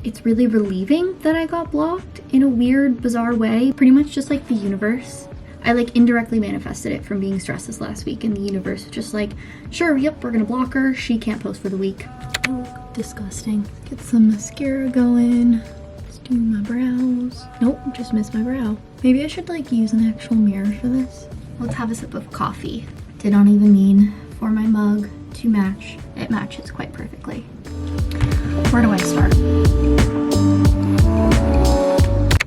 It's really relieving that I got blocked in a weird, bizarre way. Pretty much just like the universe. I like indirectly manifested it from being stressed this last week, and the universe was just like, sure, yep, we're gonna block her. She can't post for the week. Oh, disgusting. Get some mascara going. Let's do my brows. Nope, just missed my brow. Maybe I should like use an actual mirror for this. Let's have a sip of coffee. Did not even mean for my mug to match. It matches quite perfectly. Where do I start?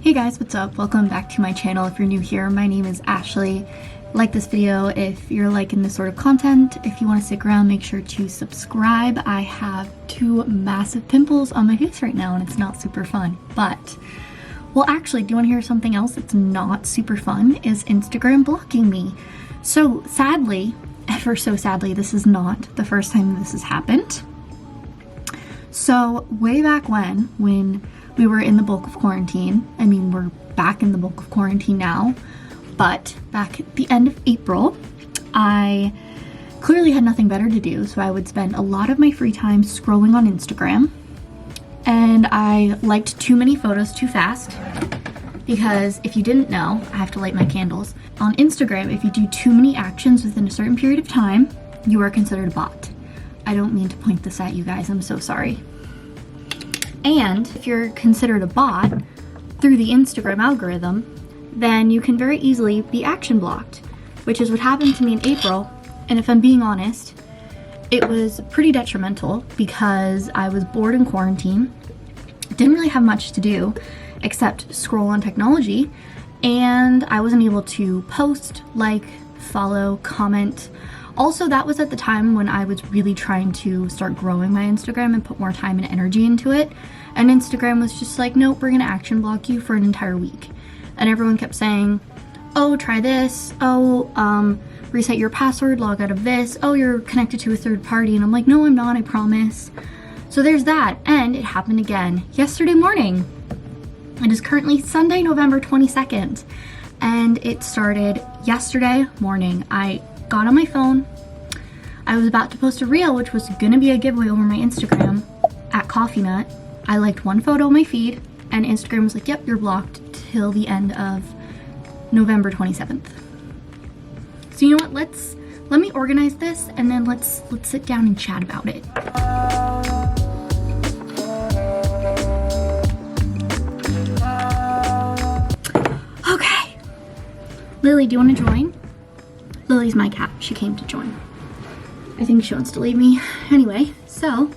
Hey guys, what's up? Welcome back to my channel. If you're new here, my name is Ashley. Like this video if you're liking this sort of content. If you want to stick around, make sure to subscribe. I have 2 massive pimples on my face right now and it's not super fun. But, well actually, do you want to hear something else that's not super fun? Is Instagram blocking me. So sadly, ever so sadly, this is not the first time this has happened. So way back when we were in the bulk of quarantine, I mean we're back in the bulk of quarantine now, but back at the end of April, I clearly had nothing better to do, so I would spend a lot of my free time scrolling on Instagram, and I liked too many photos too fast, because if you didn't know, I have to light my candles. On Instagram, if you do too many actions within a certain period of time, you are considered a bot. I don't mean to point this at you guys, I'm so sorry. And if you're considered a bot through the Instagram algorithm, then you can very easily be action blocked, which is what happened to me in April. And if I'm being honest, it was pretty detrimental because I was bored in quarantine, didn't really have much to do except scroll on technology, and I wasn't able to post, like, follow, comment. Also, that was at the time when I was really trying to start growing my Instagram and put more time and energy into it. And Instagram was just like, nope, we're gonna action block you for an entire week. And everyone kept saying, oh, try this. Oh, reset your password, log out of this. Oh, you're connected to a third party. And I'm like, no, I'm not, I promise. So there's that. And it happened again yesterday morning. It is currently Sunday, November 22nd. And it started yesterday morning. I got on my phone. I was about to post a reel, which was gonna be a giveaway over my Instagram at Coffee Nut. I liked one photo on my feed, and Instagram was like, yep, you're blocked till the end of November 27th. So you know what, let me organize this, and then let's sit down and chat about it. Okay. Lily, do you want to join? Lily's my cat. She came to join. I think she wants to leave me. Anyway, so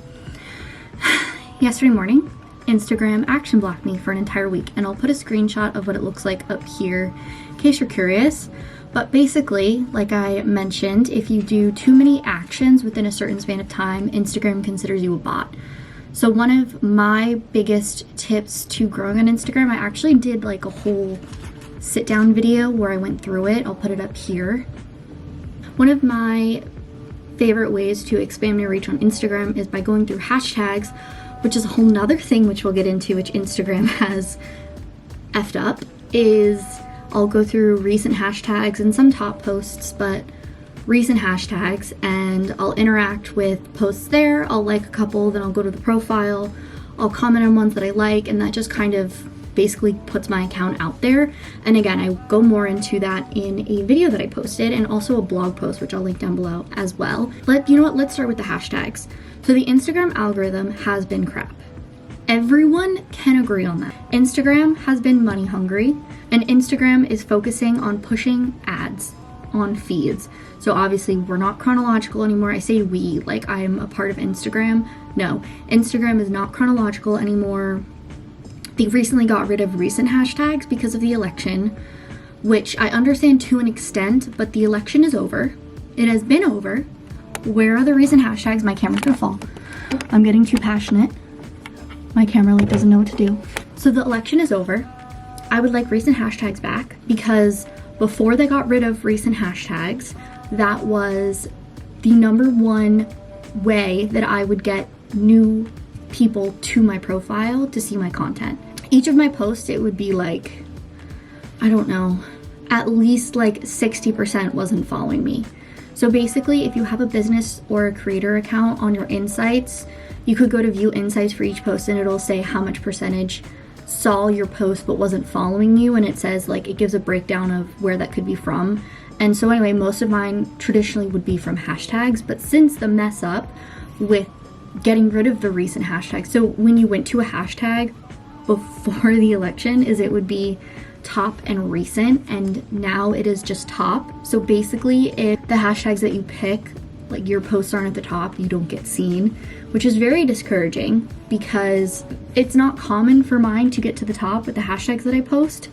yesterday morning, Instagram action blocked me for an entire week, and I'll put a screenshot of what it looks like up here in case you're curious. But basically, like I mentioned, if you do too many actions within a certain span of time, Instagram considers you a bot. So one of my biggest tips to growing on Instagram, I actually did like a whole sit down video where I went through it. I'll put it up here. One of my favorite ways to expand my reach on Instagram is by going through hashtags, which is a whole nother thing which we'll get into, which Instagram has effed up, is I'll go through recent hashtags and some top posts, but recent hashtags, and I'll interact with posts there. I'll like a couple, then I'll go to the profile, I'll comment on ones that I like, and that just kind of basically puts my account out there. And again, I go more into that in a video that I posted, and also a blog post, which I'll link down below as well. But you know what, let's start with the hashtags. So the Instagram algorithm has been crap. Everyone can agree on that. Instagram has been money hungry, and Instagram is focusing on pushing ads on feeds. So obviously we're not chronological anymore. I say we, like I'm a part of Instagram. No, Instagram is not chronological anymore. They recently got rid of recent hashtags because of the election, which I understand to an extent, but the election is over. It has been over. Where are the recent hashtags? My camera's gonna fall. I'm getting too passionate. My camera like doesn't know what to do. So the election is over. I would like recent hashtags back, because before they got rid of recent hashtags, that was the #1 way that I would get new people to my profile to see my content. Each of my posts, it would be like, I don't know, at least like 60% wasn't following me. So basically, if you have a business or a creator account on your insights, you could go to view insights for each post and it'll say how much percentage saw your post but wasn't following you, and it says like, it gives a breakdown of where that could be from. And so anyway, most of mine traditionally would be from hashtags, but since the mess up with getting rid of the recent hashtags, so when you went to a hashtag before the election, is it would be top and recent, and now it is just top. So basically, if the hashtags that you pick, like your posts aren't at the top, you don't get seen, which is very discouraging because it's not common for mine to get to the top with the hashtags that I post.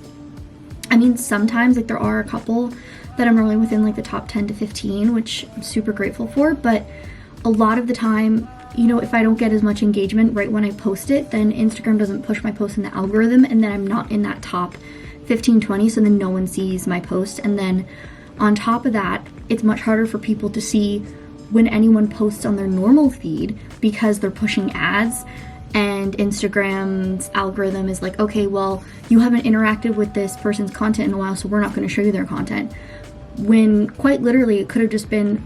I mean, sometimes like there are a couple that I'm rolling within like the top 10 to 15, which I'm super grateful for, but a lot of the time, you know, if I don't get as much engagement right when I post it, then Instagram doesn't push my post in the algorithm, and then I'm not in that top 15, 20, so then no one sees my post. And then on top of that, it's much harder for people to see when anyone posts on their normal feed because they're pushing ads, and Instagram's algorithm is like, okay, well, you haven't interacted with this person's content in a while, so we're not going to show you their content. When quite literally it could have just been,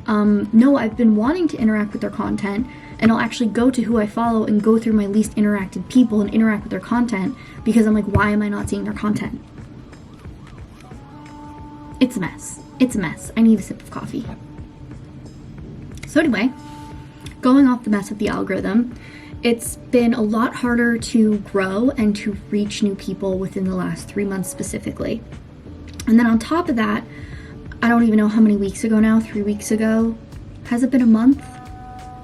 no, I've been wanting to interact with their content, and I'll actually go to who I follow and go through my least interacted people and interact with their content, because I'm like, why am I not seeing their content? It's a mess. It's a mess. I need a sip of coffee. So anyway, going off the mess of the algorithm, it's been a lot harder to grow and to reach new people within the last 3 months specifically. And then on top of that, I don't even know how many weeks ago now, 3 weeks ago. Has it been a month?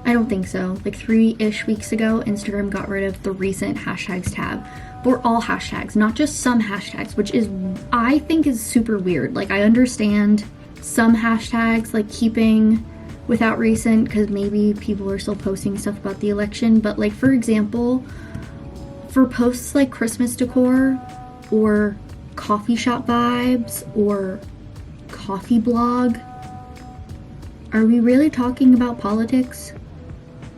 I don't think so. Like 3-ish weeks ago, Instagram got rid of the recent hashtags tab for all hashtags, not just some hashtags, which is, I think, is super weird. Like, I understand some hashtags, like keeping without recent, because maybe people are still posting stuff about the election, but like, for example, for posts like Christmas decor or coffee shop vibes or coffee blog, are we really talking about politics?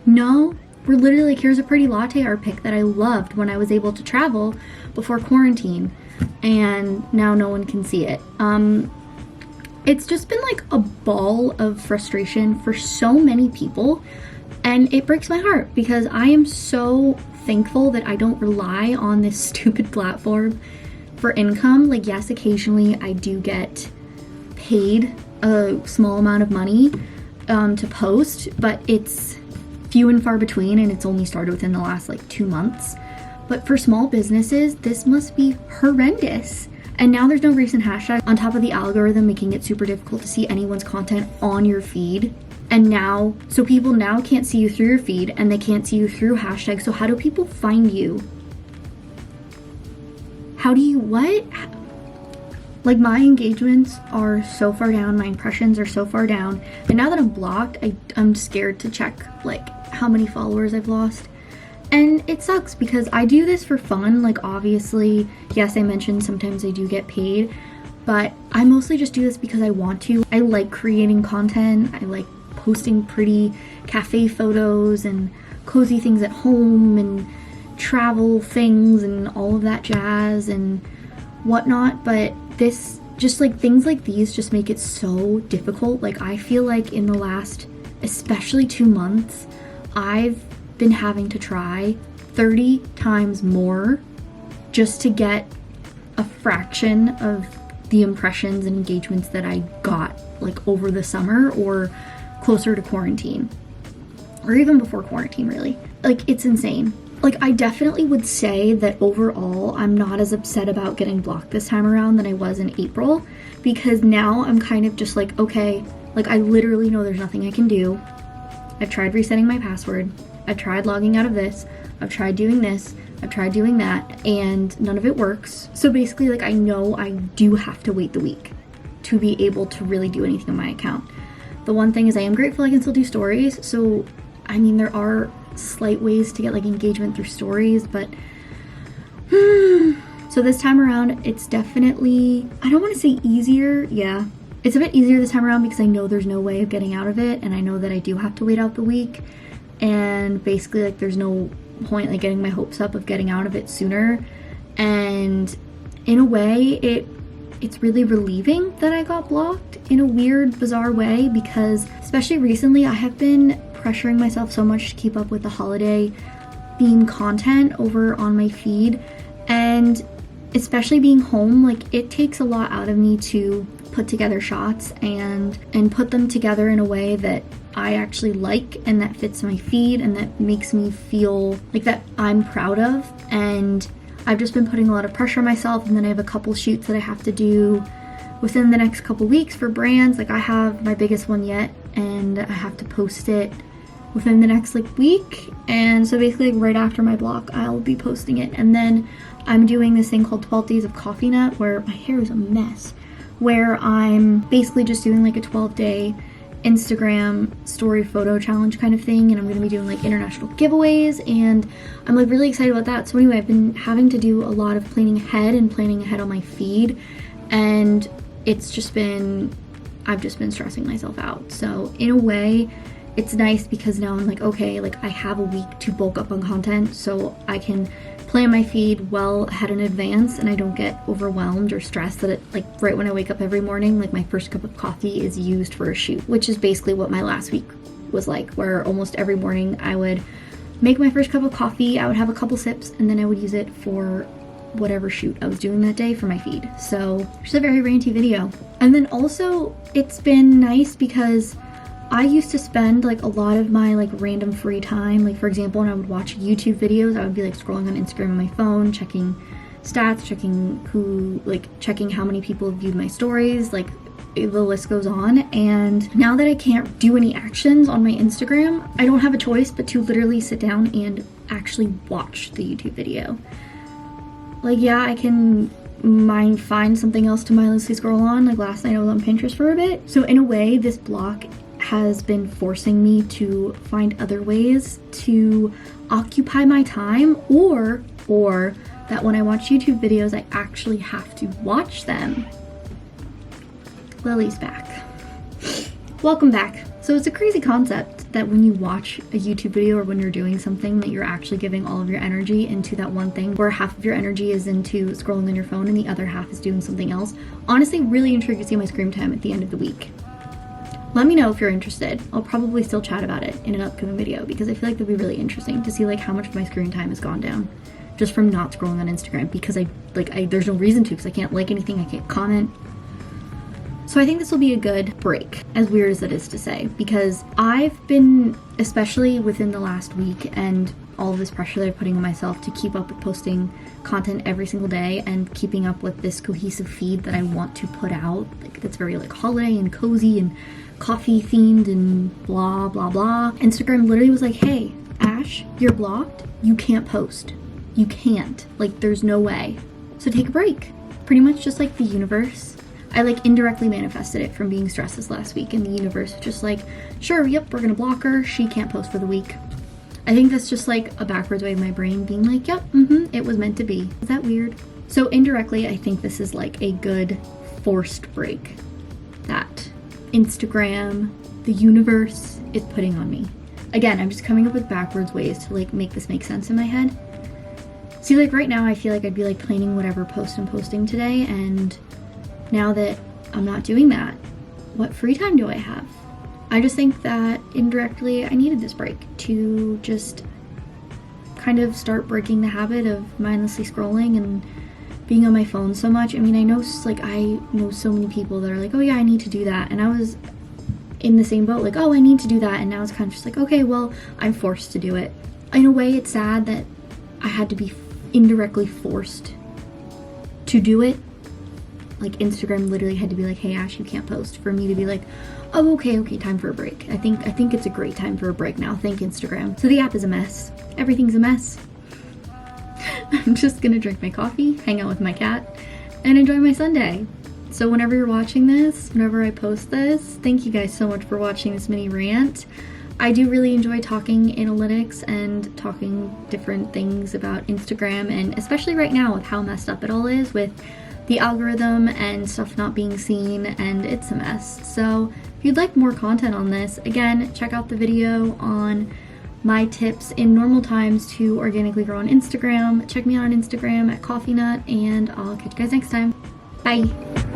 No, we're literally like, here's a pretty latte art pic that I loved when I was able to travel before quarantine, and now no one can see it. It's just been like a ball of frustration for so many people, and it breaks my heart because I am so thankful that I don't rely on this stupid platform for income. Like, yes, occasionally I do get paid a small amount of money to post, but it's few and far between, and it's only started within the last like 2 months. But for small businesses, this must be horrendous. And now there's no recent hashtag on top of the algorithm, making it super difficult to see anyone's content on your feed. And now, so people now can't see you through your feed, and they can't see you through hashtags. So how do people find you? How do you, what? Like, my engagements are so far down, my impressions are so far down. And now that I'm blocked, I'm scared to check like how many followers I've lost. And it sucks because I do this for fun. Like, obviously, yes, I mentioned sometimes I do get paid, but I mostly just do this because I want to. I like creating content. I like posting pretty cafe photos and cozy things at home and travel things and all of that jazz and whatnot. But this, just like things like these just make it so difficult. Like, I feel like in the last, especially 2 months, I've been having to try 30 times more just to get a fraction of the impressions and engagements that I got like over the summer or closer to quarantine, or even before quarantine, really. Like, it's insane. Like, I definitely would say that overall I'm not as upset about getting blocked this time around than I was in April, because now I'm kind of just like, okay, like, I literally know there's nothing I can do. I've tried resetting my password, I've tried logging out of this, I've tried doing this, I've tried doing that, and none of it works. So basically, like, I know I do have to wait the week to be able to really do anything on my account. The one thing is I am grateful I can still do stories. So, I mean, there are slight ways to get like engagement through stories, but so this time around, it's definitely, I don't want to say easier. Yeah, it's a bit easier this time around because I know there's no way of getting out of it, and I know that I do have to wait out the week, and basically, like, there's no point like getting my hopes up of getting out of it sooner. And in a way, it's really relieving that I got blocked in a weird, bizarre way, because especially recently I have been pressuring myself so much to keep up with the holiday theme content over on my feed, and especially being home, like it takes a lot out of me to put together shots and put them together in a way that I actually like and that fits my feed and that makes me feel like that I'm proud of. And I've just been putting a lot of pressure on myself, and then I have a couple shoots that I have to do within the next couple weeks for brands. Like I have my biggest one yet, and I have to post it within the next like week, and so basically like, right after my block I'll be posting it. And then I'm doing this thing called 12 Days of Coffee Nut, where my hair is a mess, where I'm basically just doing like a 12-day Instagram story photo challenge kind of thing, and I'm going to be doing like international giveaways, and I'm like really excited about that. So anyway, I've been having to do a lot of planning ahead on my feed, and it's just been, I've just been stressing myself out. So in a way it's nice because now I'm like, okay, like I have a week to bulk up on content, so I can plan my feed well ahead in advance and I don't get overwhelmed or stressed that it, like right when I wake up every morning, like my first cup of coffee is used for a shoot, which is basically what my last week was like, where almost every morning I would make my first cup of coffee, I would have a couple sips, and then I would use it for whatever shoot I was doing that day for my feed. So just a very ranty video. And then also it's been nice because I used to spend like a lot of my like random free time, like for example when I would watch YouTube videos, I would be like scrolling on Instagram on my phone, checking stats, checking how many people have viewed my stories, like the list goes on. And now that I can't do any actions on my Instagram, I don't have a choice but to literally sit down and actually watch the YouTube video. Like yeah, I can find something else to mindlessly scroll on. Like last night I was on Pinterest for a bit. So in a way, this block has been forcing me to find other ways to occupy my time, or that when I watch YouTube videos, I actually have to watch them. Lily's back. Welcome back. So it's a crazy concept that when you watch a YouTube video or when you're doing something, that you're actually giving all of your energy into that one thing, where half of your energy is into scrolling on your phone and the other half is doing something else. Honestly, really intrigued to see my screen time at the end of the week. Let me know if you're interested. I'll probably still chat about it in an upcoming video because I feel like that'd be really interesting to see like how much of my screen time has gone down just from not scrolling on Instagram, because there's no reason to, because I can't like anything, I can't comment. So I think this will be a good break, as weird as it is to say, because I've been, especially within the last week and all of this pressure that I'm putting on myself to keep up with posting content every single day and keeping up with this cohesive feed that I want to put out, like that's very like holiday and cozy and coffee themed and blah blah blah. Instagram literally was like, hey Ash, you're blocked, you can't post, you can't, like there's no way, so take a break. Pretty much just like the universe, I like indirectly manifested it from being stressed this last week, and the universe was just like, sure, yep, we're gonna block her, she can't post for the week. I think that's just like a backwards way of my brain being like, yep, it was meant to be. Is that weird? So indirectly, I think this is like a good forced break that Instagram, the universe, is putting on me. Again, I'm just coming up with backwards ways to like make this make sense in my head. See, like right now I feel like I'd be like planning whatever post I'm posting today, and now that I'm not doing that, what free time do I have? I just think that indirectly I needed this break to just kind of start breaking the habit of mindlessly scrolling and being on my phone so much. I mean, I know so many people that are like, oh yeah, I need to do that. And I was in the same boat, like, oh, I need to do that. And now it's kind of just like, okay, well, I'm forced to do it. In a way, it's sad that I had to be indirectly forced to do it. Like Instagram literally had to be like, hey Ash, you can't post, for me to be like, oh, okay, time for a break. I think it's a great time for a break now. Thank Instagram. So the app is a mess. Everything's a mess. I'm just gonna drink my coffee, hang out with my cat, and enjoy my Sunday. So whenever you're watching this, whenever I post this, thank you guys so much for watching this mini rant. I do really enjoy talking analytics and talking different things about Instagram, and especially right now with how messed up it all is with the algorithm and stuff not being seen, and it's a mess. So if you'd like more content on this, again, check out the video on my tips in normal times to organically grow on Instagram. Check me out on Instagram at Coffee Nut, and I'll catch you guys next time. Bye.